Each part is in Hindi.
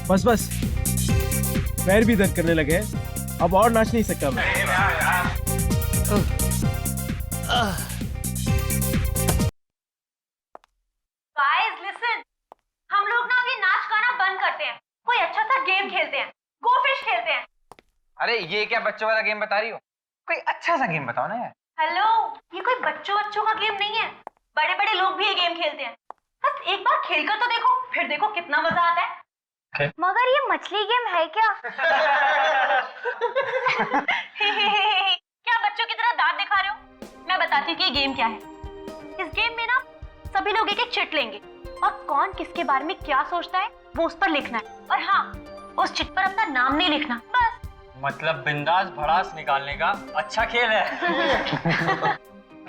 बस बस, पैर भी दर्द करने लगे हैं, अब और नाच नहीं सकता मैं। गाइस लिसन, हम लोग ना अभी नाच गाना बंद करते हैं, कोई अच्छा सा गेम खेलते हैं, गो फिश खेलते हैं। अरे ये क्या बच्चों वाला गेम बता रही हो? कोई अच्छा सा गेम बताओ ना यार। हेलो, ये कोई बच्चों का गेम नहीं है, बड़े बड़े लोग भी ये गेम खेलते हैं। बस एक बार खेल कर तो देखो, फिर देखो कितना मजा आता है। Okay. मगर ये मछली गेम है क्या? क्या बच्चों की तरह दांत दिखा रहे हो? मैं बताती हूँ कि ये गेम क्या है। इस गेम में ना सभी लोग एक एक चिट लेंगे और कौन किसके बारे में क्या सोचता है वो उस पर लिखना है, और हाँ, उस चिट पर अपना नाम नहीं लिखना, बस। मतलब बिंदास भड़ास निकालने का अच्छा खेल है।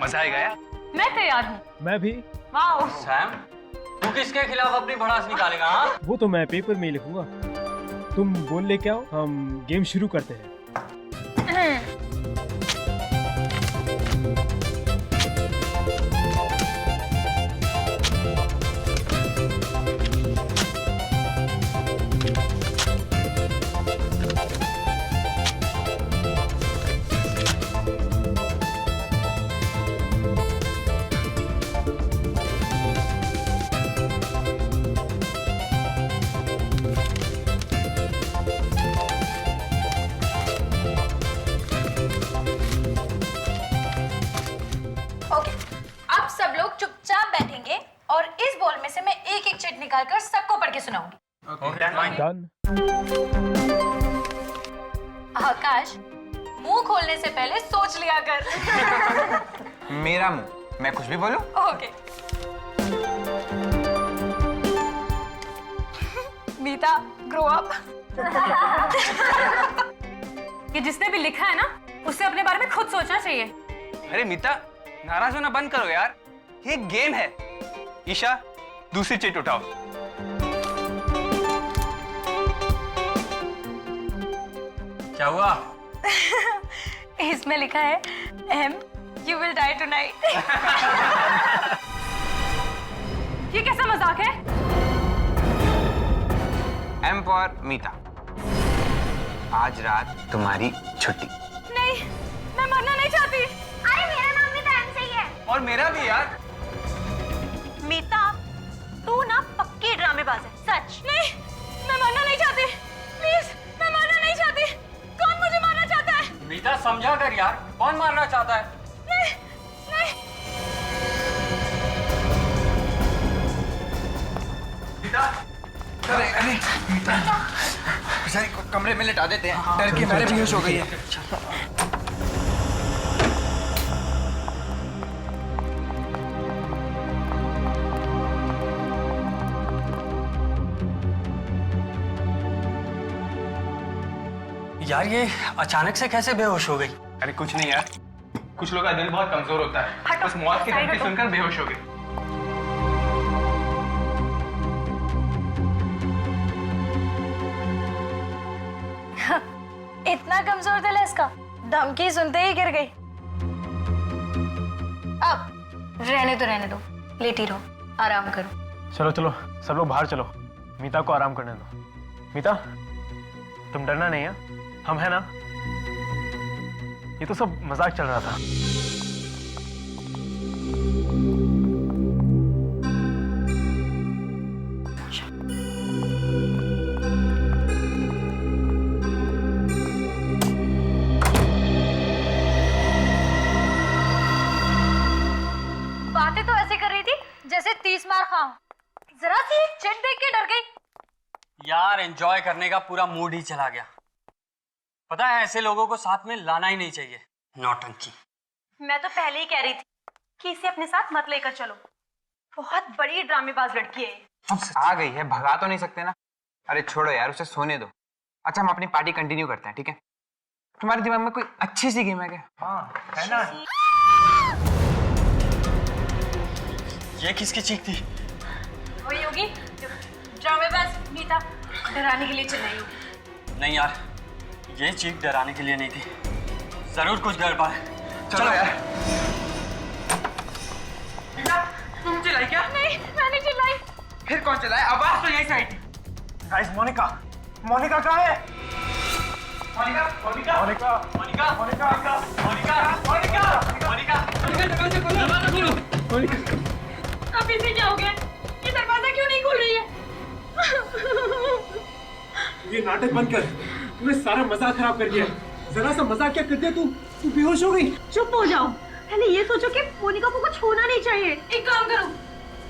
मजा आएगा यार। मैं तैयार हूँ। मैं भी। वाओ। सैम, तू किसके खिलाफ अपनी भड़ास निकालेगा? हाँ, वो तो मैं पेपर में ही लिखूंगा, तुम बोल ले क्या हो, हम गेम शुरू करते हैं। ओके, अब सब लोग चुपचाप बैठेंगे और इस बॉल में से मैं एक एक चिट निकालकर सबको पढ़ के सुनाऊंगी। डन। आकाश, मुंह खोलने से पहले सोच लिया कर। मेरा मुंह, मैं कुछ भी बोलूं? ओके। मीता, ग्रो अप। ये जिसने भी लिखा है ना, उसे अपने बारे में खुद सोचना चाहिए। अरे मीता, नाराज होना बंद करो यार, ये गेम है। ईशा, दूसरी चिट उठाओ। क्या हुआ? इसमें लिखा है M, you will die tonight. ये कैसा मजाक है? एम फॉर मीता, आज रात तुम्हारी छुट्टी। नहीं, मैं मरना नहीं चाहती। अरे मेरा नाम भी तो एम से ही है। और मेरा भी यार। मीता, तू ना पक्की ड्रामेबाज है, सच। नहीं, मैं मरना नहीं चाहती। प्लीज, मैं मरना नहीं चाहती। कौन मुझे मारना चाहता है? मीता समझा कर यार, कौन मारना चाहता है? नहीं, नहीं। मीता, अरे अरे मीता, बेचारी को कमरे में लिटा देते हैं, डर के मारे बेहोश हो गई है। यार ये अचानक से कैसे बेहोश हो गई? अरे कुछ नहीं यार, कुछ लोगों का दिल बहुत कमजोर होता है, हटो, बस मौत की साइड धमकी हटो। सुनकर बेहोश हो गई। इतना कमजोर दिल है इसका, धमकी सुनते ही गिर गई। अब रहने दो, लेटी रहो, आराम करो। चलो चलो, सब लोग बाहर चलो, मीता को आराम करने दो। मीता, तुम डरना नहीं है, हम है ना? ये तो सब मजाक चल रहा था। बातें तो ऐसे कर रही थी जैसे 30 मार खाऊं। जरा सी चिट देख के डर गई। यार एंजॉय करने का पूरा मूड ही चला गया। पता है, ऐसे लोगों को साथ में लाना ही नहीं चाहिए। नौटंकी। मैं तो पहले ही कह रही थी कि इसे अपने साथ मत लेकर चलो, बहुत बड़ी ड्रामेबाज लड़की है ये। आ गई है, भगा तो नहीं सकते ना। अरे छोड़ो यार, उसे सोने दो। अच्छा, हम अपनी पार्टी कंटिन्यू करते हैं, ठीक है? तुम्हारे दिमाग में कोई अच्छी सी गेम है क्या? हाँ, है ना? ये किसकी चीख थी? वही होगी ड्रामेबाज मीता डराने के लिए चिल्लाई होगी। नहीं यार, ये चीख डराने के लिए नहीं थी, जरूर कुछ गड़बड़ है। चलो यार। तुम चिल्लाई क्या? नहीं, मैंने चिल्लाई। फिर कौन चलाए? आवाज तो यही से आई थी। गाइस, मोनिका, मोनिका कहाँ है? मोनिका मोनिका मोनिका मोनिका मोनिका मोनिका मोनिका मोनिका अब इसे क्या हो गया? ये दरवाजा क्यों नहीं खुल रही है? ये नाटक बंद कर, तूने सारा मजाक खराब कर दिया। जरा सा मजाक क्या करते तू बेहोश हो गई। चुप हो जाओ, पहले ये सोचो कि मोनिका को कुछ होना नहीं चाहिए। एक काम करो,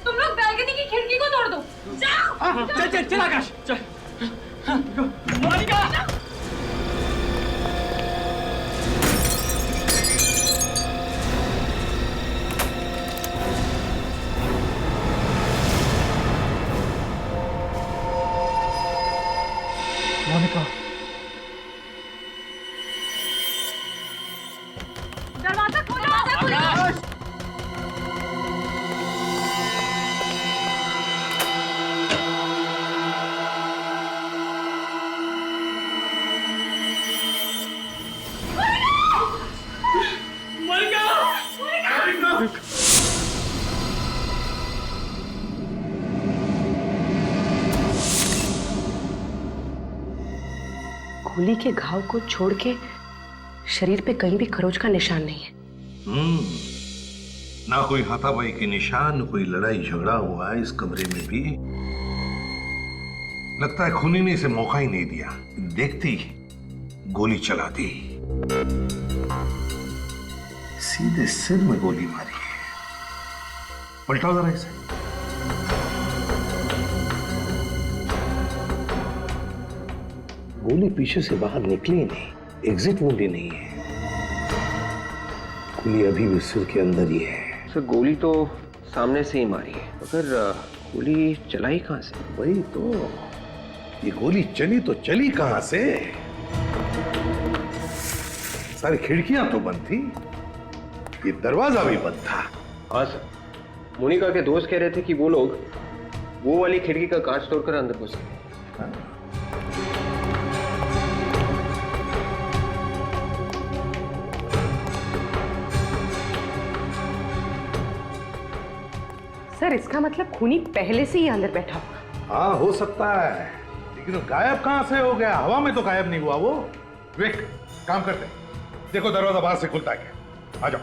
तुम लोग बैल्कनी की खिड़की को तोड़ दो। जाओ। चल चल चल आकाश चल। मोनिका मोनिका दरवाजा खोलो। गोली के घाव को छोड़ के शरीर पे कहीं भी खरोच का निशान नहीं है। ना कोई हाथापाई के निशान, कोई लड़ाई झगड़ा हुआ है इस कमरे में भी। लगता है खूनी ने इसे मौका ही नहीं दिया, देखती गोली चला दी। सीधे सिर में गोली मारी है। पलटाओ जरा इसे। गोली पीछे से बाहर निकली नहीं, एग्जिट वुंड ही नहीं है। गोली अभी भी सिर के अंदर ही है। सर गोली तो सामने से ही मारी है, मगर गोली चलाई कहां से? वही तो, ये गोली चली तो चली कहां से? सारी खिड़कियां तो बंद थी, ये दरवाजा भी बंद था। हाँ सर, मोनिका के दोस्त कह रहे थे कि वो लोग वो वाली खिड़की का कांच तोड़कर अंदर घुस गए। सर इसका मतलब खूनी पहले से ही अंदर बैठा होगा। हाँ हो सकता है, लेकिन वो गायब कहां से हो गया? हवा में तो गायब नहीं हुआ वो। विक, काम करते हैं, देखो दरवाजा बाहर से खुलता है क्या। आ जाओ।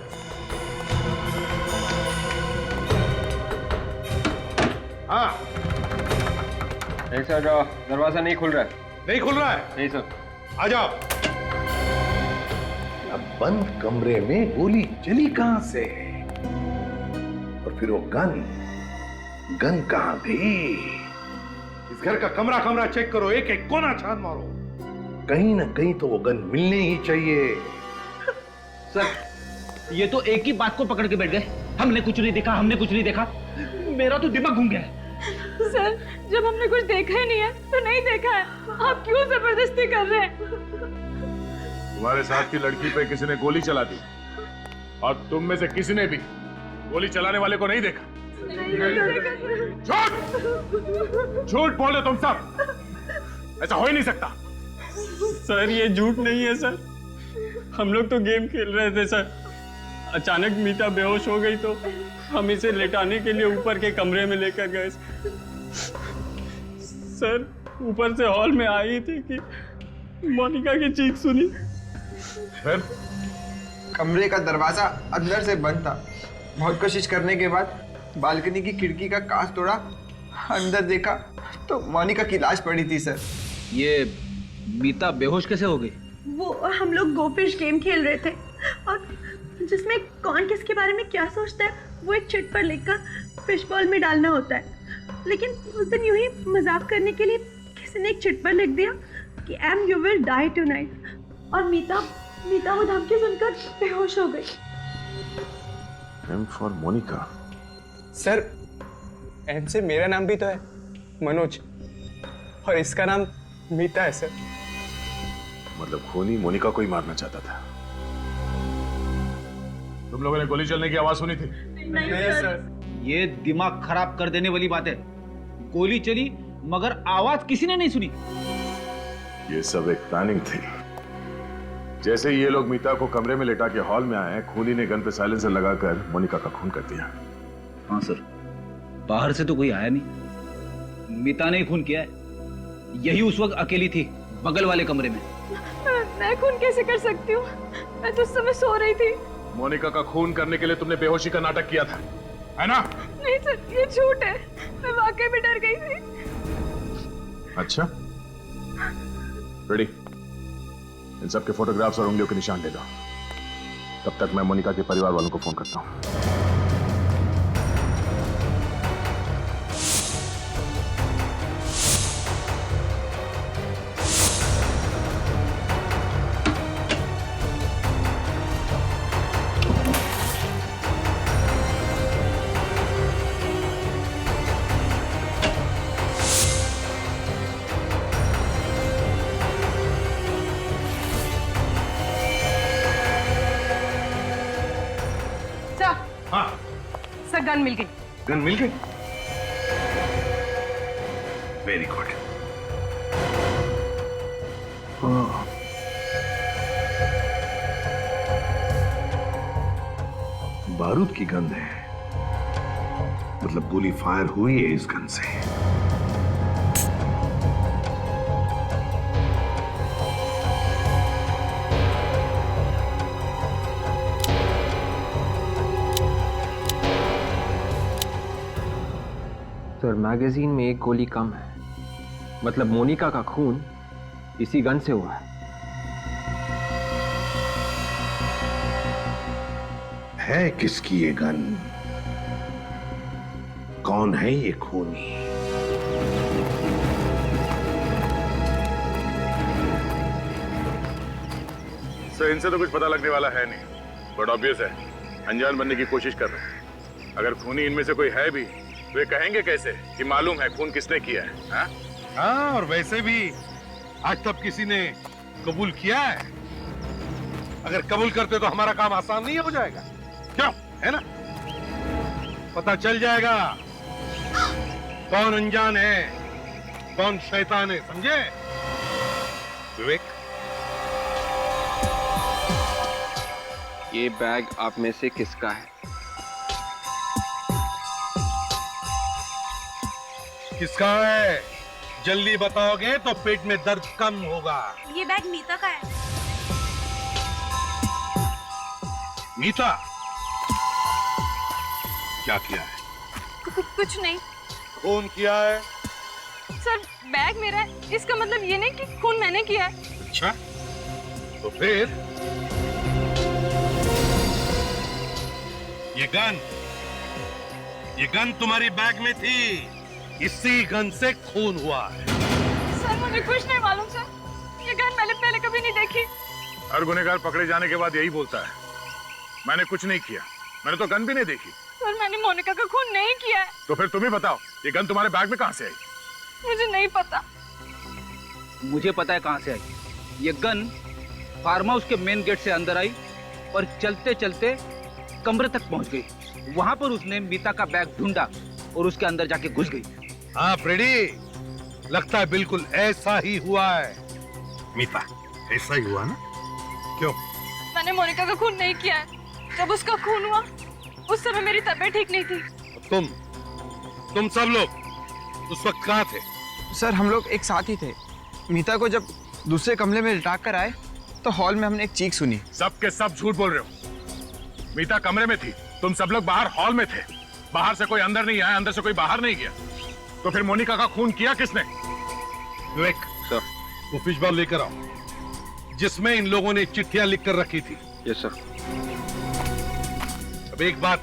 हाँ नहीं सर, दरवाजा नहीं खुल रहा है। नहीं खुल रहा है? नहीं सर। आ जाओ। अब बंद कमरे में गोली चली कहां से? और फिर वो गन कहां गई? इस घर का कमरा कमरा चेक करो, एक एक कोना छान मारो, कहीं ना कहीं तो वो गन मिलनी ही चाहिए। सर ये तो एक ही बात को पकड़ के बैठ गए, हमने कुछ नहीं देखा, हमने कुछ नहीं देखा। मेरा तो दिमाग घूम गया है। सर जब हमने कुछ देखा ही नहीं है तो नहीं देखा है, आप क्यों जबरदस्ती कर रहे हैं? तुम्हारे साथ की लड़की पे किसी ने गोली चला दी और तुम में से किसी ने भी गोली चलाने वाले को नहीं देखा। झूठ झूठ बोलो तुम सब, ऐसा हो ही नहीं सकता। सर ये झूठ नहीं है सर, हम लोग तो गेम खेल रहे थे सर। अचानक मीता बेहोश हो गई तो हम इसे लेटाने के लिए ऊपर के कमरे में लेकर गए। सर ऊपर से हॉल में आई थी कि मोनिका की चीख सुनी। फिर कमरे का दरवाजा अंदर से बंद था। बहुत कोशिश करने के बाद बालकनी की खिड़की का कांच तोड़ा, अंदर देखा तो मोनिका की लाश पड़ी थी सर। ये मीता बेहोश कैसे हो गई? वो हम लोग गोफिश गेम खेल रहे थे और जिसमें कौन किसके बारे में क्या सोचता है वो एक चिट पर लिखकर फिश बॉल में डालना होता है। लेकिन उस दिन यूं ही मजाक करने के लिए किसी ने एक चिट पर लिख दिया कि M you will die tonight, और मीता वो धमकी सुनकर बेहोश हो गई। M for Monika. Sir M से मेरा नाम भी तो है, मनोज, और इसका नाम मीता है सर। मतलब खूनी मोनिका को ही मारना चाहता था। तुम लोगों ने गोली चलने की आवाज सुनी थी? नहीं सर। ये दिमाग खराब कर देने वाली बात है। गोली चली मगर आवाज किसी ने नहीं सुनी। ये सब एक प्लानिंग थी। जैसे ही ये लोग मीता को कमरे में लेटा के हॉल में आए, खूनी ने गन पे साइलेंसर लगाकर मोनिका का खून कर दिया। हाँ सर, बाहर से तो कोई आया नहीं, मीता ने ही खून किया है। यही उस वक्त अकेली थी, बगल वाले कमरे में। मैं खून कैसे कर सकती हूँ? मैं तो उस समय सो रही थी। मोनिका का खून करने के लिए तुमने बेहोशी का नाटक किया था, है ना? नहीं सर, ये झूठ है। मैं वाकई में डर गई थी। अच्छा, रेडी। इन सब के फोटोग्राफ्स और उंगलियों के निशान ले लो। तब तक मैं मोनिका के परिवार वालों को फोन करता हूँ। सर गन मिल गई। गन मिल गई? Very good. बारूद की गंध है, मतलब गोली फायर हुई है इस गन से। सर मैगजीन में एक गोली कम है, मतलब मोनिका का खून इसी गन से हुआ है किसकी ये गन? कौन है ये खूनी? सर इनसे तो कुछ पता लगने वाला है नहीं, बट ऑब्वियस है अनजान बनने की कोशिश कर रहे हैं। अगर खूनी इनमें से कोई है भी, वे कहेंगे कैसे कि मालूम है खून किसने किया है? हाँ? हाँ, और वैसे भी आज तक किसी ने कबूल किया है? अगर कबूल करते तो हमारा काम आसान नहीं हो जाएगा? क्यों, है ना? पता चल जाएगा कौन अनजान है, कौन शैतान है, समझे? विवेक, ये बैग आप में से किसका है? किसका है? जल्दी बताओगे तो पेट में दर्द कम होगा। ये बैग मीता का है। मीता, क्या किया है? कुछ नहीं खून किया है? सर, बैग मेरा है, इसका मतलब ये नहीं कि खून मैंने किया है। अच्छा, तो फिर ये गन तुम्हारी बैग में थी, इसी गन से खून हुआ है। सर मुझे कुछ नहीं मालूम सर, ये गन मैंने पहले कभी नहीं देखी। हर गुनहगार पकड़े जाने के बाद यही बोलता है, मैंने कुछ नहीं किया, मैंने तो गन भी नहीं देखी। सर मैंने मोनिका का खून नहीं किया है। तो फिर तुम ही बताओ, ये गन तुम्हारे बैग में कहां से आई? मुझे नहीं पता। मुझे पता है कहां से आई। ये गन फार्म हाउस के मेन गेट से अंदर आई और चलते चलते कमरे तक पहुंच गई। वहां पर उसने मीता का बैग ढूंढा और उसके अंदर जाके घुस गई। हाँ फ्रेडी, लगता है बिल्कुल ऐसा ही हुआ है। मीता, ऐसा ही हुआ ना? क्यों? मैंने मोनिका का खून नहीं किया है। जब उसका खून हुआ उस समय मेरी तबीयत ठीक नहीं थी। तुम सब लोग उस वक्त कहाँ थे? सर हम लोग एक साथ ही थे। मीता को जब दूसरे कमरे में लिटा कर आए तो हॉल में हमने एक चीख सुनी। सब के सब झूठ बोल रहे हो। मीता कमरे में थी, तुम सब लोग बाहर हॉल में थे। बाहर से कोई अंदर नहीं आया, अंदर से कोई बाहर नहीं गया। तो फिर मोनिका का खून किया किसने? विवेक सर। वो फिश बॉल लेकर आओ जिसमें इन लोगों ने चिट्ठियां लिख कर रखी थी। Yes sir. अब एक बात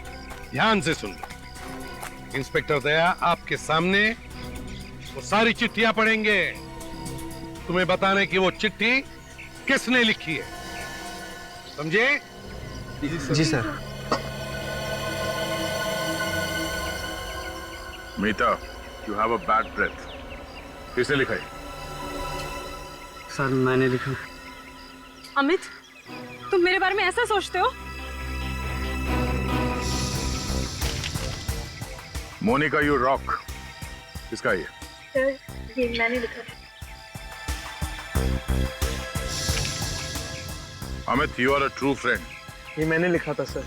ध्यान से सुन लो। इंस्पेक्टर दया आपके सामने वो सारी चिट्ठियां पढ़ेंगे, तुम्हें बताने की वो चिट्ठी किसने लिखी है, समझे? जी sir. Meeta, you have a bad breath. किसने लिखा है? सर मैंने लिखा। अमित, तुम मेरे बारे में ऐसा सोचते हो? मोनिका यू रॉक, किसका ये? सर ये मैंने लिखा था। Amit, you are a true friend. ये मैंने लिखा था sir.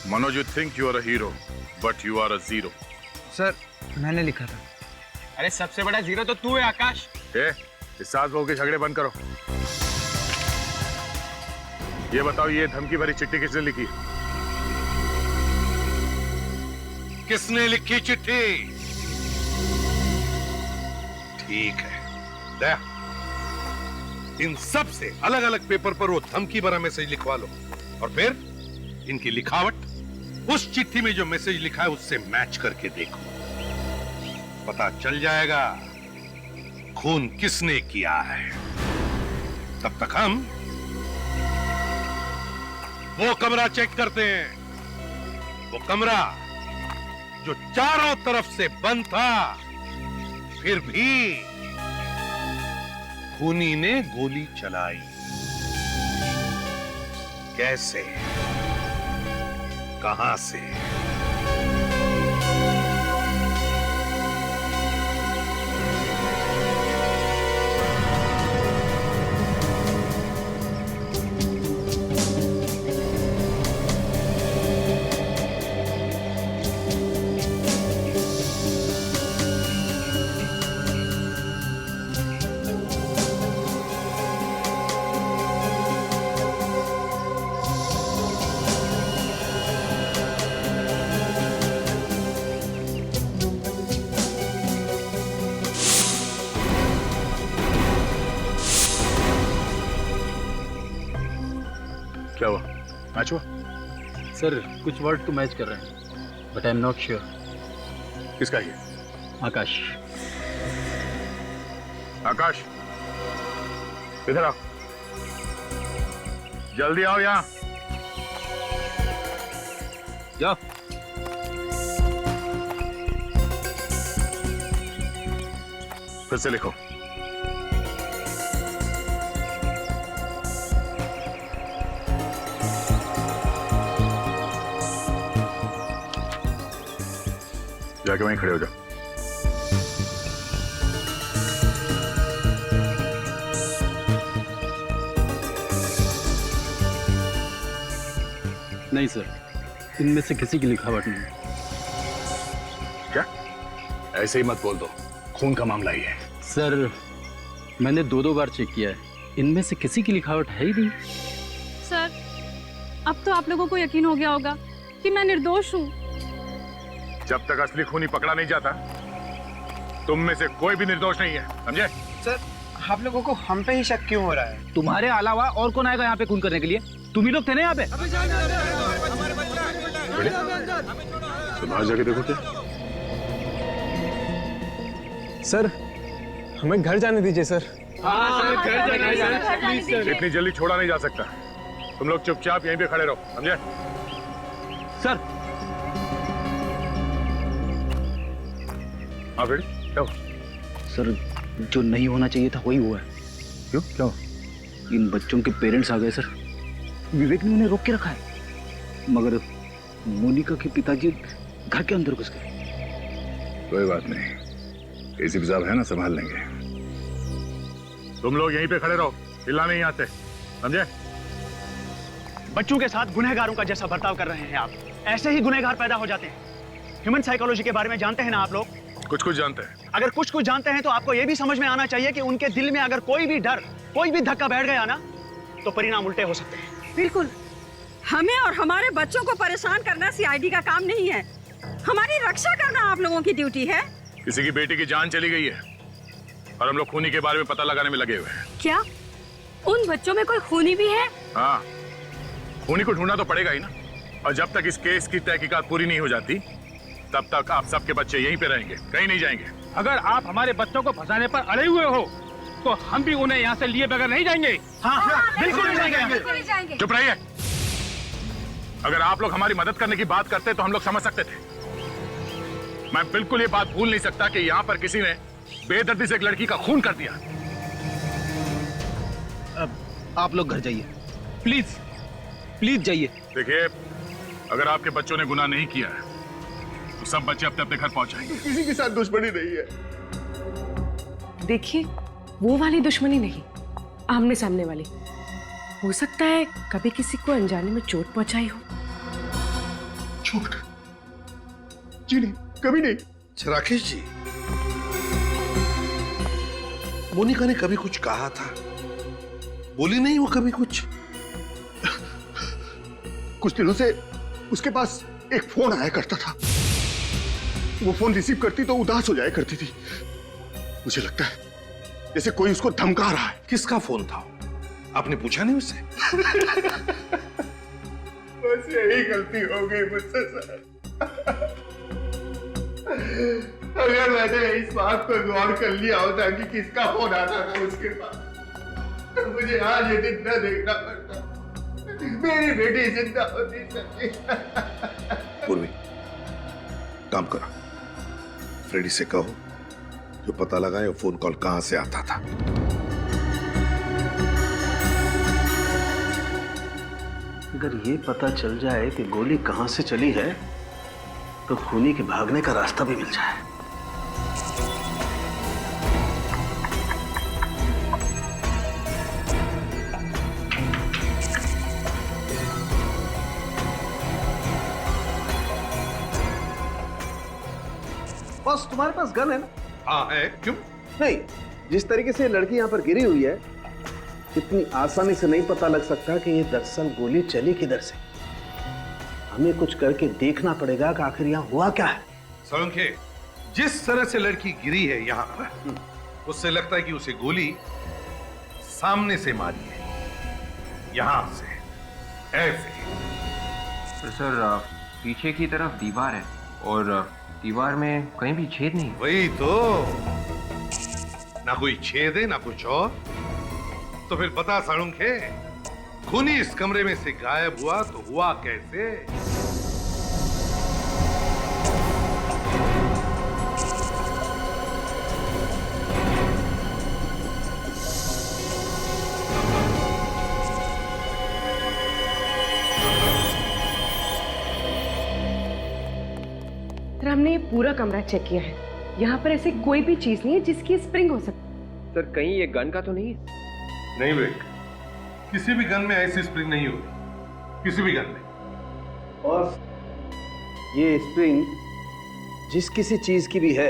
Manoj, you think you are a hero, but you are a zero. Sir मैंने लिखा था। अरे सबसे बड़ा जीरो तो तू है आकाश। इस सास बहू के झगड़े बंद करो। ये बताओ, ये धमकी भरी चिट्ठी किसने लिखी? किसने लिखी चिट्ठी? ठीक है, दया इन सब से अलग अलग पेपर पर वो धमकी भरा मैसेज लिखवा लो और फिर इनकी लिखावट उस चिट्ठी में जो मैसेज लिखा है उससे मैच करके देखो। पता चल जाएगा खून किसने किया है। तब तक हम वो कमरा चेक करते हैं, वो कमरा जो चारों तरफ से बंद था, फिर भी खूनी ने गोली चलाई। कैसे, कहां से? क्या हुआ? मैच हुआ? सर कुछ वर्ड तो मैच कर रहे हैं, but I am not sure. किसका ये? आकाश। आकाश, इधर आओ, जल्दी आओ यहां। जाओ। फिर से लिखो। जाके वहीं खड़े हो जाओ। नहीं सर, इनमें से किसी की लिखावट नहीं। क्या? ऐसे ही मत बोल दो, खून का मामला ही है। सर मैंने दो बार चेक किया है, इनमें से किसी की लिखावट है ही नहीं। सर अब तो आप लोगों को यकीन हो गया होगा कि मैं निर्दोष हूँ। जब तक असली खूनी पकड़ा नहीं जाता, तुम में से कोई भी निर्दोष नहीं है, समझे? सर, आप लोगों को हम पे ही शक क्यों हो रहा है? तुम्हारे अलावा और कौन आएगा यहाँ पे खून करने के लिए? तुम ही लोग थे ना यहाँ पे। तो बाहर जाके देखो क्या। सर हमें घर जाने दीजिए सर। इतनी जल्दी छोड़ा नहीं जा सकता। तुम लोग चुपचाप यहीं पे खड़े रहो, समझे? सर हाँ बेटी, क्या हुआ? सर जो नहीं होना चाहिए था वही हुआ है। क्यों? क्या हुआ? इन बच्चों के पेरेंट्स आ गए सर। विवेक ने उन्हें रोक के रखा है, मगर मोनिका के पिताजी घर के अंदर घुस गए। कोई बात नहीं, एसीपी साहब है ना, संभाल लेंगे। तुम लोग यहीं पे खड़े रहो, हिलना नहीं आते, समझे? बच्चों के साथ गुनहगारों का जैसा बर्ताव कर रहे हैं आप, ऐसे ही गुनहगार पैदा हो जाते हैं। ह्यूमन साइकोलॉजी के बारे में जानते हैं ना आप लोग? कुछ जानते हैं। अगर कुछ जानते हैं तो आपको यह भी समझ में आना चाहिए कि उनके दिल में अगर कोई भी डर, कोई भी धक्का बैठ गया ना, तो परिणाम उल्टे हो सकते हैं। बिल्कुल, हमें और हमारे बच्चों को परेशान करना सीआईडी का काम नहीं है। हमारी रक्षा करना आप लोगों की ड्यूटी है। किसी की बेटी की जान चली गई है और हम लोग खूनी के बारे में पता लगाने में लगे हुए हैं। क्या उन बच्चों में कोई खूनी भी है? हाँ, खूनी को ढूंढना तो पड़ेगा ही ना। और जब तक इस केस की तहकीकात पूरी नहीं हो जाती, तब तक आप सबके बच्चे यहीं पे रहेंगे, कहीं नहीं जाएंगे। अगर आप हमारे बच्चों को फंसाने पर अड़े हुए हो तो हम भी उन्हें यहाँ से लिए बगैर नहीं जाएंगे। हाँ, बिल्कुल नहीं जाएंगे। चुप रहिए। अगर आप लोग हमारी मदद करने की बात करते तो हम लोग समझ सकते थे। मैं बिल्कुल ये बात भूल नहीं सकता कि यहाँ पर किसी ने बेदर्दी से एक लड़की का खून कर दिया। आप लोग घर जाइए, प्लीज प्लीज जाइए। देखिए, अगर आपके बच्चों ने गुनाह नहीं किया है तो सब बच्चे अपने अपने घर पहुंच जाएंगे। किसी के साथ दुश्मनी नहीं है। देखिए, वो वाली दुश्मनी नहीं, आमने सामने वाली। हो सकता है कभी किसी को अनजाने में चोट पहुंचाई हो। चोट? जी नहीं, कभी नहीं। अच्छा राकेश जी, मोनिका ने कभी कुछ कहा था? बोली नहीं वो कभी कुछ? कुछ दिनों से उसके पास एक फोन आया करता था। वो फोन रिसीव करती तो उदास हो जाया करती थी। मुझे लगता है जैसे कोई उसको धमका रहा है। किसका फोन था? आपने पूछा नहीं उससे? बस यही गलती हो गई मुझसे सर। अगर मैंने इस बात पर गौर कर लिया होता कि किसका फोन आता था उसके पास, तो मुझे आज ये दिन न देखना पड़ता। मेरी बेटी जिंदा होती सर। पूर्वी, काम करो, फ्रेडी से कहो जो पता लगाए वो फोन कॉल कहां से आता था। अगर ये पता चल जाए कि गोली कहां से चली है तो खूनी के भागने का रास्ता भी मिल जाए। बस तुम्हारे पास गन है ना? हाँ है। क्यों नहीं, जिस तरीके से लड़की यहाँ पर गिरी हुई है, इतनी आसानी से नहीं पता लग सकता कि ये दरअसल गोली चली किधर से। हमें कुछ करके देखना पड़ेगा कि आखिर यहाँ हुआ क्या है। सोलंके, जिस तरह से लड़की गिरी है यहाँ पर, उससे लगता है कि उसे गोली सामने से मारी है, यहाँ से ऐसे। तो सर पीछे की तरफ दीवार है और दीवार में कहीं भी छेद नहीं। वही तो, ना कोई छेद है ना कुछ और। तो फिर बता साळुंखे, खूनी इस कमरे में से गायब हुआ तो हुआ कैसे? सर, हमने ये पूरा कमरा चेक किया है। यहाँ पर ऐसी कोई भी चीज नहीं है जिसकी स्प्रिंग हो सकती। सर कहीं ये गन का तो नहीं है? नहीं विवेक, किसी भी गन में ऐसी स्प्रिंग नहीं होगी, किसी भी गन में। और ये स्प्रिंग जिस किसी चीज की भी है,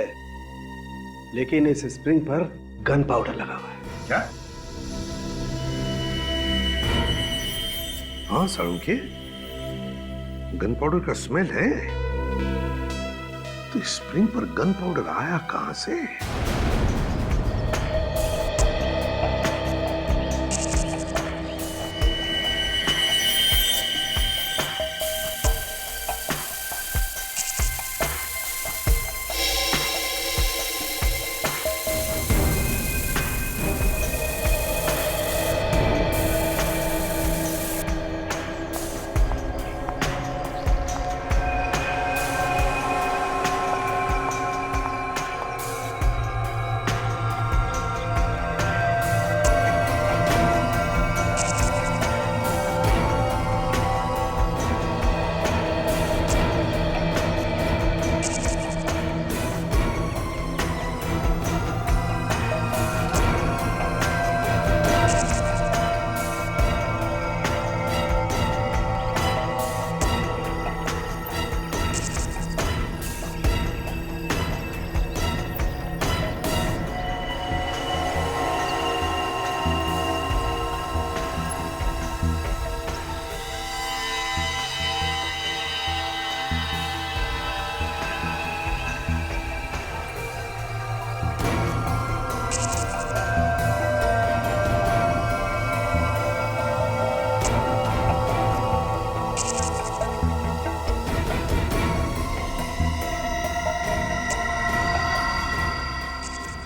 लेकिन इस स्प्रिंग पर गन पाउडर लगा हुआ है। क्या? हाँ साळुंखे, गन पाउडर का स्मेल है। तो स्प्रिंग पर गन पाउडर आया कहां से?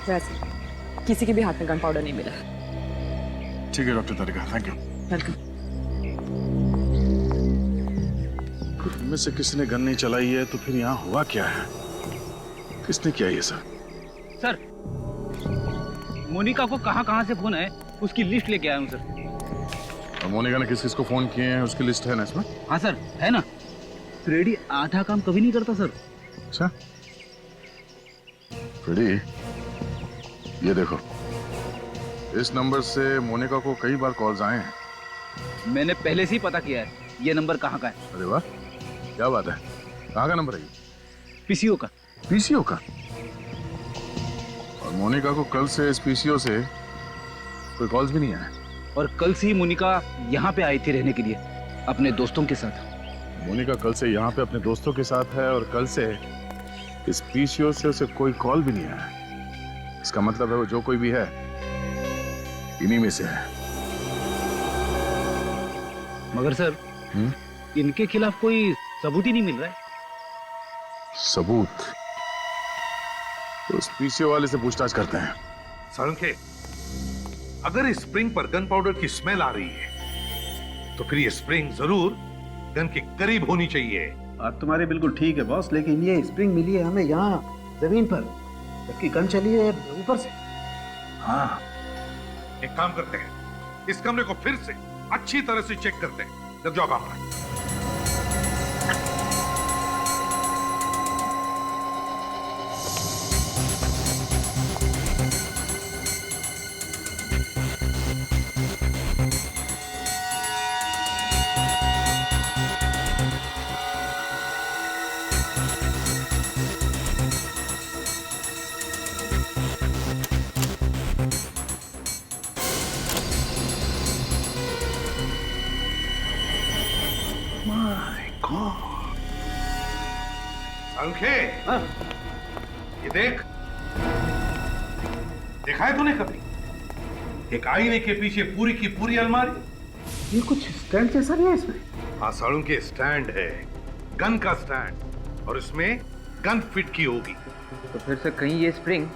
वैसे किसी के भी हाथ में गन पाउडर नहीं मिला। ठीक है doctor Tarika, thank you. Welcome. इनमें से किसी ने गन नहीं चलाई है तो फिर यहाँ हुआ क्या है? किसने किया ये सर? सर, मोनिका को कहाँ से फोन है उसकी लिस्ट लेके आया हूँ सर। और मोनिका ने किस किस को फोन किए हैं उसकी लिस्ट है ना इसमें? हाँ सर, है ना। फ्रेडी आधा काम कभी नहीं करता सर। अच्छा फ्रेडी, ये देखो, इस नंबर से मोनिका को कई बार कॉल्स आए हैं। मैंने पहले से ही पता किया है ये नंबर कहाँ का है। अरे वाह, क्या बात है। कहाँ का नंबर है ये? पीसीओ का। पीसीओ का? और मोनिका को कल से इस पीसीओ से कोई कॉल्स भी नहीं आया। और कल से ही मोनिका यहाँ पे आई थी रहने के लिए अपने दोस्तों के साथ। मोनिका कल से यहाँ पे अपने दोस्तों के साथ है और कल से इस पीसीओ से उसे कोई कॉल भी नहीं आया। इसका मतलब है वो जो कोई भी है इन्हीं में से है। मगर सर इनके खिलाफ कोई सबूत ही नहीं मिल रहा है। सबूत? तो उस पीसीओ वाले से पूछताछ करते हैं। साळुंखे, अगर इस स्प्रिंग पर गन पाउडर की स्मेल आ रही है तो फिर ये स्प्रिंग जरूर गन के करीब होनी चाहिए। बात तुम्हारी बिल्कुल ठीक है बॉस, लेकिन ये स्प्रिंग मिली है हमें यहाँ जमीन पर, जबकि गन चली है ऊपर से। हाँ, एक काम करते हैं, इस कमरे को फिर से अच्छी तरह से चेक करते हैं। लग जाओ काम पर। साळुंखे, ये देख, देखा है तूने कभी एक आईने के पीछे पूरी की पूरी अलमारी? ये कुछ स्टैंड जैसा नहीं है इसमें? हाँ साळुंखे, स्टैंड है, गन का स्टैंड, और इसमें गन फिट की होगी। तो फिर से कहीं ये स्प्रिंग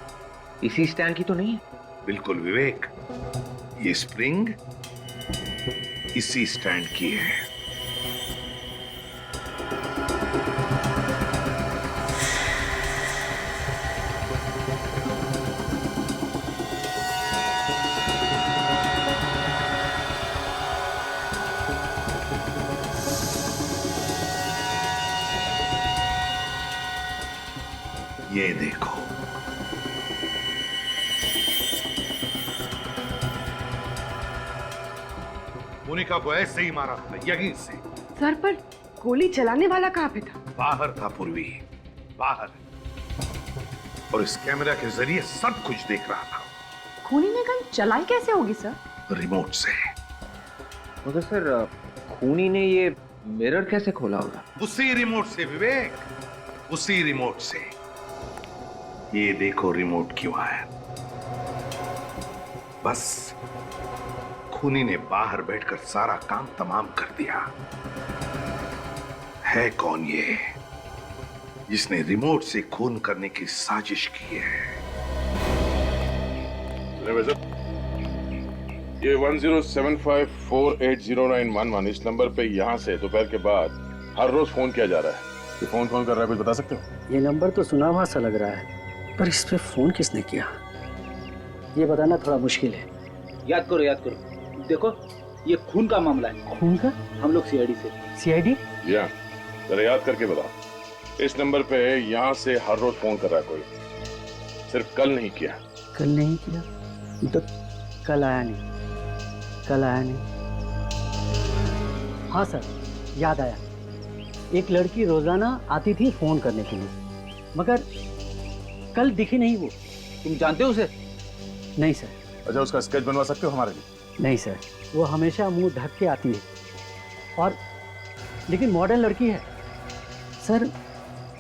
इसी स्टैंड की तो नहीं है? बिल्कुल विवेक, ये स्प्रिंग इसी स्टैंड की है। ये देखो, मोनिका को ऐसे ही मारा था, यहीं से। सर पर गोली चलाने वाला कहाँ पे था? बाहर था पूर्वी, बाहर, और इस कैमरा के जरिए सब कुछ देख रहा था। खूनी ने गन चलाई कैसे होगी सर? रिमोट से। मगर सर खूनी ने ये मिरर कैसे खोला होगा? उसी रिमोट से विवेक, उसी रिमोट से। ये देखो रिमोट की वायर। बस खूनी ने बाहर बैठकर सारा काम तमाम कर दिया। है कौन ये जिसने रिमोट से खून करने की साजिश की है? ये 1075480911 इस नंबर पे यहाँ से दोपहर के बाद हर रोज फोन किया जा रहा है। ये फोन कौन कर रहा है, कुछ बता सकते हो? ये नंबर तो सुना हुआ सा लग रहा है, पर इस पे फोन किसने किया ये बताना थोड़ा मुश्किल है। याद करो, याद करो। देखो, ये खून का मामला है। खून का? हम लोग सीआईडी से। सीआईडी? या जरा याद करके बताओ। इस नंबर पे यहाँ से हर रोज फोन कर रहा है कोई, सिर्फ कल नहीं किया। कल नहीं किया तो कल आया नहीं, कल आया नहीं। हाँ सर, याद आया। एक लड़की रोजाना आती थी फोन करने के लिए, मगर कल दिखी नहीं वो। तुम जानते हो उसे? नहीं सर। अच्छा, उसका स्केच बनवा सकते हो हमारे लिए? नहीं सर, वो हमेशा मुंह ढक के आती है, और लेकिन मॉडर्न लड़की है सर।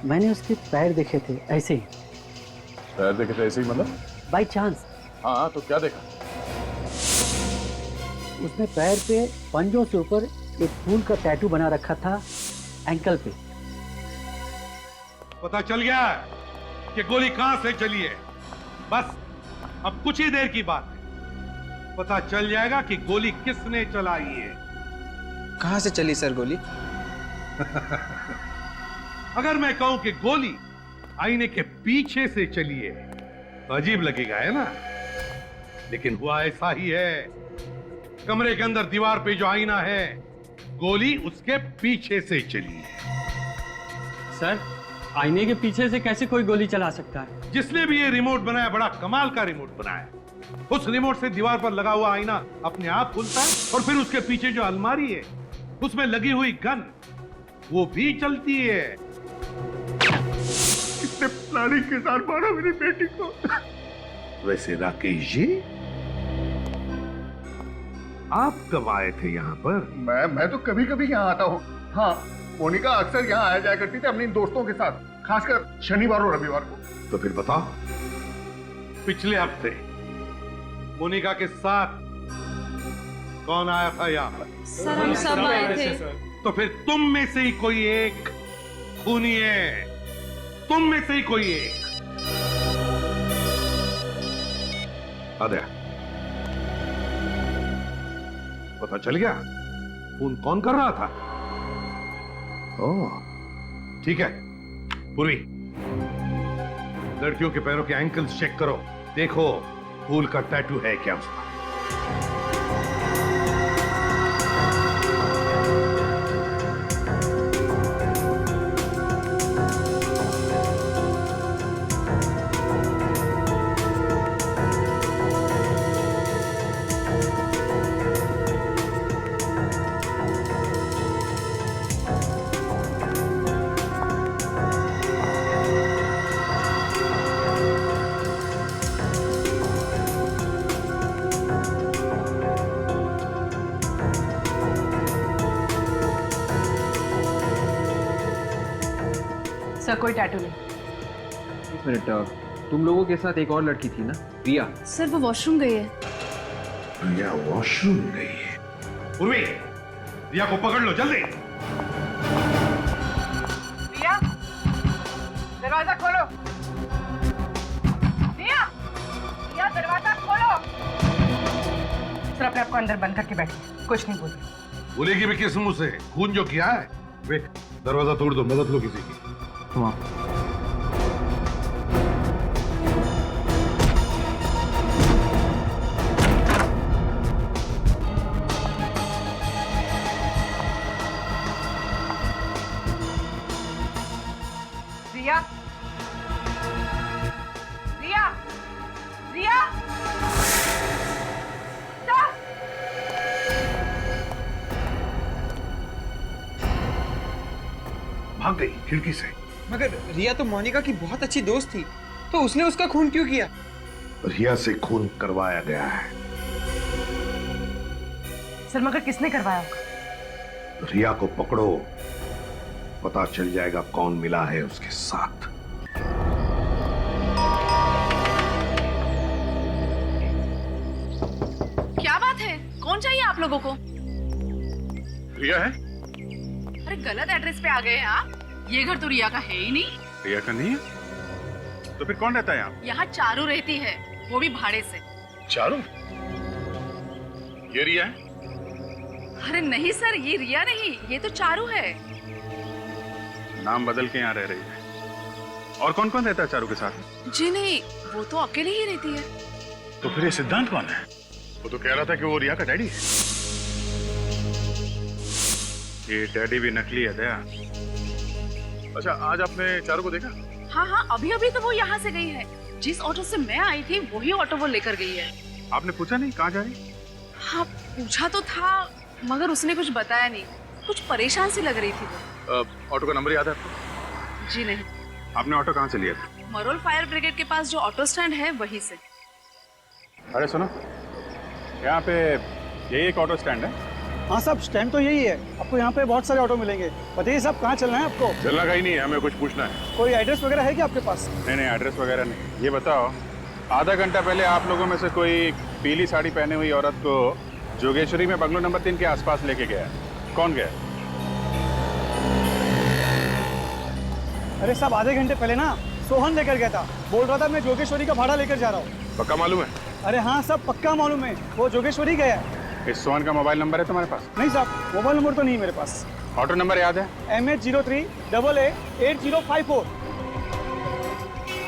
मैंने उसके पैर देखे थे ऐसे ही। पैर देखे थे ऐसे ही मतलब? By chance. हाँ, तो क्या देखा? उसने पैर पे पंजों से ऊपर एक फूल का टैटू बना रखा था एंकल पे। पता चल गया कि गोली कहां से चली है। बस अब कुछ ही देर की बात है, पता चल जाएगा कि गोली किसने चलाई है। कहां से चली सर गोली? अगर मैं कहूं कि गोली आईने के पीछे से चली है तो अजीब लगेगा, है ना? लेकिन हुआ ऐसा ही है। कमरे के अंदर दीवार पे जो आईना है, गोली उसके पीछे से चली है। सर, आईने के पीछे से कैसे कोई गोली चला सकता है? जिसने भी ये रिमोट बनाया, बड़ा कमाल का रिमोट बनाया। उस रिमोट से दीवार पर लगा हुआ आईना अपने आप खुलता है, और फिर उसके पीछे जो अलमारी है उसमें लगी हुई गन वो भी चलती है। से प्लानिंग के साथ मारा मेरी बेटी को। वैसे राकेश जी, आप कब आए थे यहाँ पर? मैं तो कभी कभी यहाँ आता हूँ। हाँ, मोनिका अक्सर यहाँ आया जाया करती थी अपने दोस्तों के साथ, खासकर शनिवार और रविवार को। तो फिर बताओ, पिछले हफ्ते मोनिका के साथ कौन आया था यहाँ पर? सर हम सब आए थे। तो फिर तुम में से ही कोई एक खूनी है, तुम में से ही कोई एक। आद्या, पता चल गया फोन कौन कर रहा था? ओह, ठीक है। पूर्वी, लड़कियों के पैरों के एंकल्स चेक करो, देखो फूल का टैटू है क्या उसका। सर कोई टैटू नहीं। एक मिनट, तुम लोगों के साथ एक और लड़की थी ना, रिया? सर वो वॉशरूम गई है। रिया वॉशरूम गई है। पूर्वी, रिया को पकड़ लो जल्दी। रिया, दरवाजा खोलो। रिया, रिया दरवाजा खोलो। सर अपने आप को अंदर बंद करके बैठिए, कुछ नहीं बोलिए। बोलेगी भी किस मुंह से? खून जो किया है। वे, दरवाजा तोड़ दो, मदद लो किसी की। रिया, रिया, रिया, भाग गई खिड़की से। मगर रिया तो मोनिका की बहुत अच्छी दोस्त थी, तो उसने उसका खून क्यों किया? रिया से खून करवाया गया है। सर मगर किसने करवाया होगा? रिया को पकड़ो, पता चल जाएगा कौन मिला है उसके साथ। क्या बात है? कौन चाहिए आप लोगों को? रिया है? अरे गलत एड्रेस पे आ गए हैं आप। ये घर तो रिया का है ही नहीं। रिया का नहीं है? तो फिर कौन रहता है यहाँ? यहाँ चारू रहती है, वो भी भाड़े से। चारू? ये रिया है? अरे नहीं सर, ये रिया नहीं, ये तो चारू है। नाम बदल के यहाँ रह रही है। और कौन कौन रहता है चारू के साथ? जी नहीं, वो तो अकेले ही रहती है। तो फिर ये सिद्धांत कौन है? वो तो कह रहा था कि वो रिया का डैडी है। ये डैडी भी नकली है दया। अच्छा, आज आपने चारू को देखा? हाँ हाँ, अभी अभी तो वो यहाँ से गई है। जिस ऑटो से मैं आई थी वही ऑटो वो लेकर गई है। आपने पूछा नहीं कहाँ जा रही? हाँ पूछा तो था, मगर उसने कुछ बताया नहीं। कुछ परेशान सी लग रही थी वो। ऑटो का नंबर याद है आपको? जी नहीं। आपने ऑटो कहाँ से लिया था? मरोल फायर ब्रिगेड के पास जो ऑटो स्टैंड है वहीं से। अरे सुनो, यहाँ पे यही एक ऑटो स्टैंड है। हाँ साहब, स्टैंड तो यही है। आपको यहाँ पे बहुत सारे ऑटो मिलेंगे। बताइए साहब, कहाँ चलना है आपको? चलना कहीं नहीं है, हमें कुछ पूछना है। कोई एड्रेस वगैरह है क्या आपके पास? नहीं, एड्रेस वगैरह नहीं। ये बताओ, आधा घंटा पहले आप लोगों में से कोई पीली साड़ी पहने हुई औरत को जोगेश्वरी में बंगलो नंबर 3 के आसपास लेके गया, कौन गया? अरे साहब, आधे घंटे पहले ना सोहन लेकर गया था। बोल रहा था मैं जोगेश्वरी का भाड़ा लेकर जा रहा हूँ। पक्का मालूम है? अरे हाँ साहब, पक्का मालूम है, वो जोगेश्वरी गया है। इस सोहन का मोबाइल नंबर है तुम्हारे पास? नहीं साहब, मोबाइल नंबर तो नहीं मेरे पास। ऑटो नंबर याद है? MH03AA8054।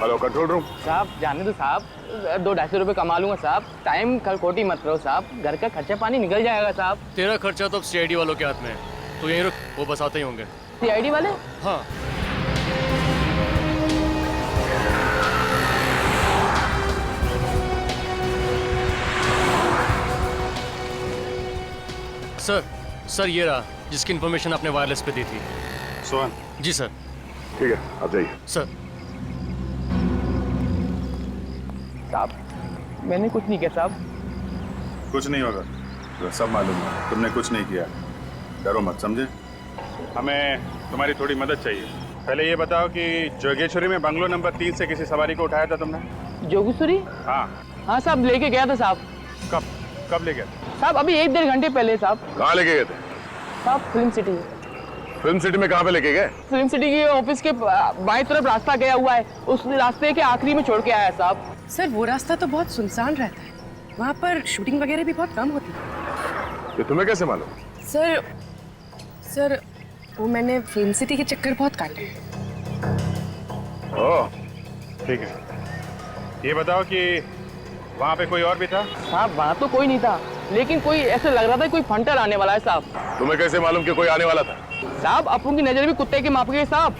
Hello control room. साहब जाने दो साहब, 200-250 रुपए कमा लूंगा साहब। टाइम कल खोटी मत करो साहब, घर का खर्चा पानी निकल जाएगा साहब। तेरा खर्चा तो CID वालों के हाथ में है, तो यहीं रुक, वो बस आते ही होंगे। CID वाले? हाँ। सर ये रहा जिसकी इन्फॉर्मेशन आपने वायरलेस पे दी थी। सोहन? जी सर। ठीक है, आप जाइए। सर साहब मैंने कुछ नहीं किया साहब। कुछ नहीं होगा, तो सब मालूम है तुमने कुछ नहीं किया। डरो मत, समझे? हमें तुम्हारी थोड़ी मदद चाहिए। पहले ये बताओ कि जोगेश्वरी में बंगलो नंबर 3 से किसी सवारी को उठाया था तुमने? जोगेश्वरी? हाँ साहब लेके गया था साहब। कब ले गया? साहब अभी 1-1.5 घंटे पहले साहब। कहाँ लेके गए थे? साहब फिल्म सिटी। फिल्म सिटी में कहाँ पे लेके गए? फिल्म सिटी के ऑफिस के बाएं तरफ रास्ता गया हुआ है, उस रास्ते के आखिरी में छोड़ के आया साहब। सर वो रास्ता तो बहुत सुनसान रहता है, वहाँ पर शूटिंग वगैरह भी बहुत कम होती है। ये तुम्हें कैसे मालूम? सर वो मैंने फिल्म सिटी के चक्कर बहुत काटे हैं। ओह ठीक है, ये बताओ कि वहाँ पे कोई और भी था? साहब वहाँ तो कोई नहीं था, लेकिन कोई ऐसे लग रहा था कोई फंटर आने वाला है साहब। तुम्हें कैसे मालूम कि कोई आने वाला था? साहब अपन की नजर भी कुत्ते के माप के साहब।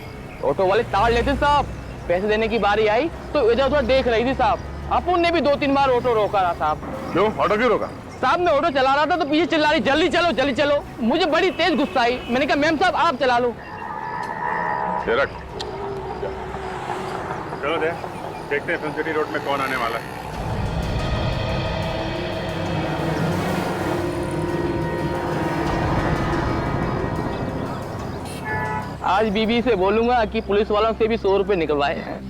ऑटो वाले ताड़ लेते साहब, पैसे देने की बारी आई तो इधर उधर देख रही थी साहब। अपन ने भी 2-3 बार ऑटो रोका रहा साहब। क्यों? ऑटो क्यों रोका? साहब मैं ऑटो चला रहा था तो पीछे चिल्ला रही जल्दी चलो जल्दी चलो। मुझे बड़ी तेज गुस्सा आई, मैंने कहा मैम साहब आप चला लो। ये रख, चलो देखते हैं फिल्म सिटी रोड में कौन आने वाला है। आज बीबी से बोलूंगा कि पुलिस वालों से भी 100 रुपए निकलवाए।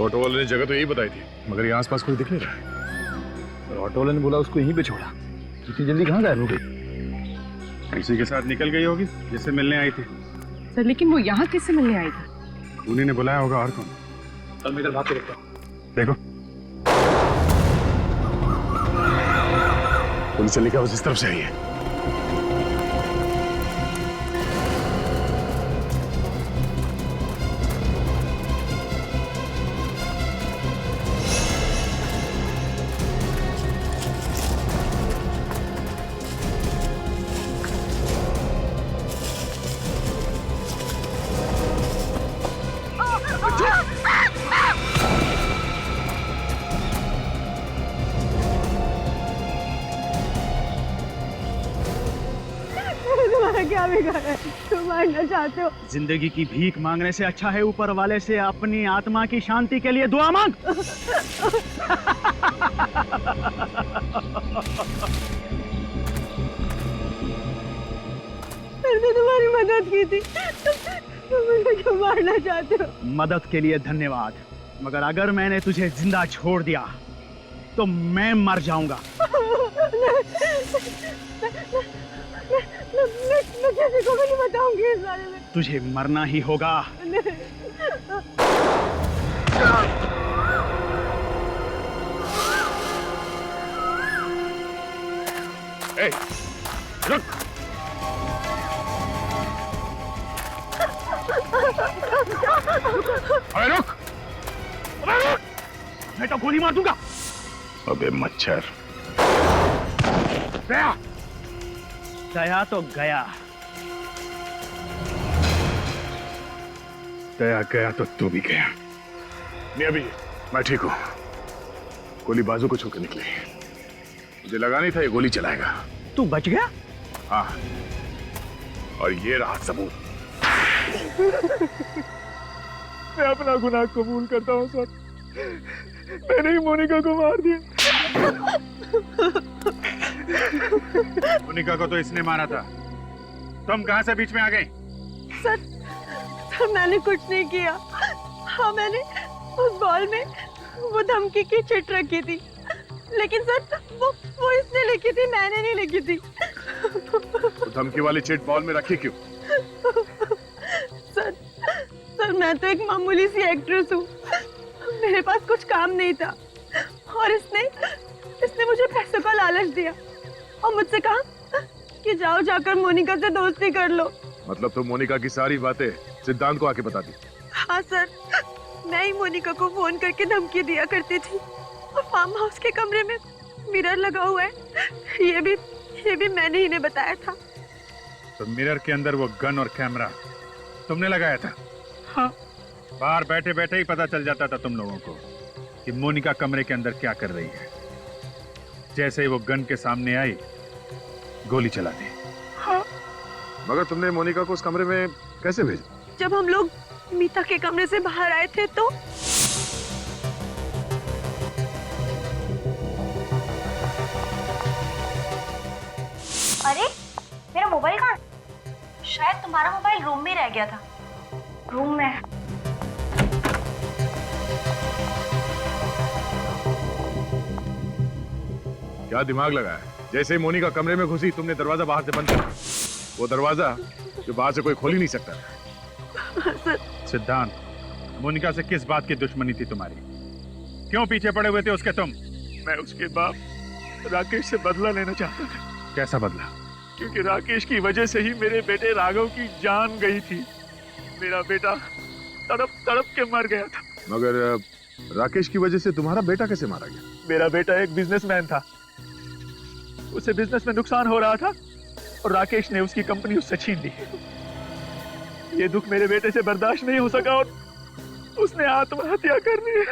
ऑटो वाले ने जगह तो यही बताई थी, मगर यहाँ आसपास कोई दिख नहीं रहा। ऑटो वाले ने बोला उसको यहीं पे छोड़ा। इतनी जल्दी कहाँ गायब हो गई? किसी के साथ निकल गई होगी जिससे मिलने आई थी। सर लेकिन वो यहाँ किससे मिलने आई थी? उन्हीं ने बुलाया होगा, और कौन? चल मैं इधर भाग के देखता हूँ। देखो पुलिस चली क्या उस तरफ से आई है। क्या बिगाड़ा है? तुम मारना चाहते हो? जिंदगी की भीख मांगने से अच्छा है ऊपर वाले से अपनी आत्मा की शांति के लिए दुआ मांग। मैंने तुम्हारी मदद की थी, तुम मुझे क्यों मारना चाहते हो? मदद के लिए धन्यवाद, मगर अगर मैंने तुझे जिंदा छोड़ दिया तो मैं मर जाऊंगा। मैं किसी को भी नहीं बताऊंगी इस बारे में। तुझे मरना ही होगा। रुक। अरे रुक, मैं तो गोली मार दूंगा। अबे मच्छर। दया तो गया। दया गया तो तू भी गया। नहीं अभी मैं ठीक हूं। गोली बाजू को छू के निकली, मुझे लगा नहीं था ये गोली चलाएगा। तू बच गया? हाँ, और ये रहा सबूत। मैं अपना गुनाह कबूल करता हूँ सर, मैंने ही मोनिका को मार दिया। मोनिका को तो इसने मारा था, तुम कहां से बीच में आ गई? सर मैंने कुछ नहीं किया। हाँ मैंने उस बॉल में वो धमकी की चिट रखी थी, लेकिन सर वो इसने लिखी थी, मैंने नहीं लिखी थी। तो धमकी वाली चिट बॉल में रखी क्यों? सर मैं तो एक मामूली सी एक्ट्रेस हूँ, मेरे पास कुछ काम नहीं था और इसने मुझे पैसों का लालच दिया और मुझसे कहा कि जाओ जाकर मोनिका से दोस्ती कर लो। मतलब तुम मोनिका की सारी बातें सिद्धांत को आके बता दी? हाँ सर, मैं ही मोनिका को फोन करके धमकी दिया करती थी और फार्म हाउस के कमरे में मिरर लगा हुआ है, ये भी मैंने ही ने बताया था। तो मिरर के अंदर वो गन और कैमरा तुमने लगाया था? हाँ। बाहर बैठे बैठे ही पता चल जाता था तुम लोगों को। कि मोनिका कमरे के अंदर क्या कर रही है। जैसे ही वो गन के सामने आई, गोली चला दी। हाँ। मगर तुमने मोनिका को उस कमरे में कैसे भेजा? जब हम लोग मीता के कमरे से बाहर आए थे तो अरे मेरा मोबाइल कहाँ? शायद तुम्हारा मोबाइल रूम में रह गया था। रूम में। क्या दिमाग लगा है? जैसे ही मोनिका कमरे में घुसी तुमने दरवाजा बाहर से बंद कर दिया। वो दरवाजा जो बाहर से कोई खोल ही नहीं सकता। सिद्धांत, मोनिका से किस बात की दुश्मनी थी तुम्हारी? क्यों पीछे पड़े हुए थे उसके तुम? मैं उसके बाप राकेश से बदला लेना चाहता था। कैसा बदला? क्योंकि राकेश की वजह से ही मेरे बेटे राघव की जान गई थी। मेरा बेटा तड़प तड़प के मर गया था। मगर राकेश की वजह से तुम्हारा बेटा कैसे मारा गया? मेरा बेटा एक बिजनेसमैन था, उसे बिजनेस में नुकसान हो रहा था और राकेश ने उसकी कंपनी उससे छीन ली। ये दुख मेरे बेटे से बर्दाश्त नहीं हो सका और उसने आत्महत्या कर ली।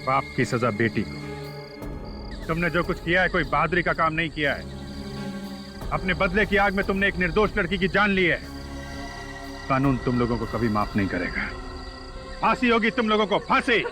बाप की सजा बेटी को। तुमने जो कुछ किया है कोई बहादुरी का काम नहीं किया है। अपने बदले की आग में तुमने एक निर्दोष लड़की की जान ली है। कानून तुम लोगों को कभी माफ नहीं करेगा। फांसी होगी तुम लोगों को, फांसी।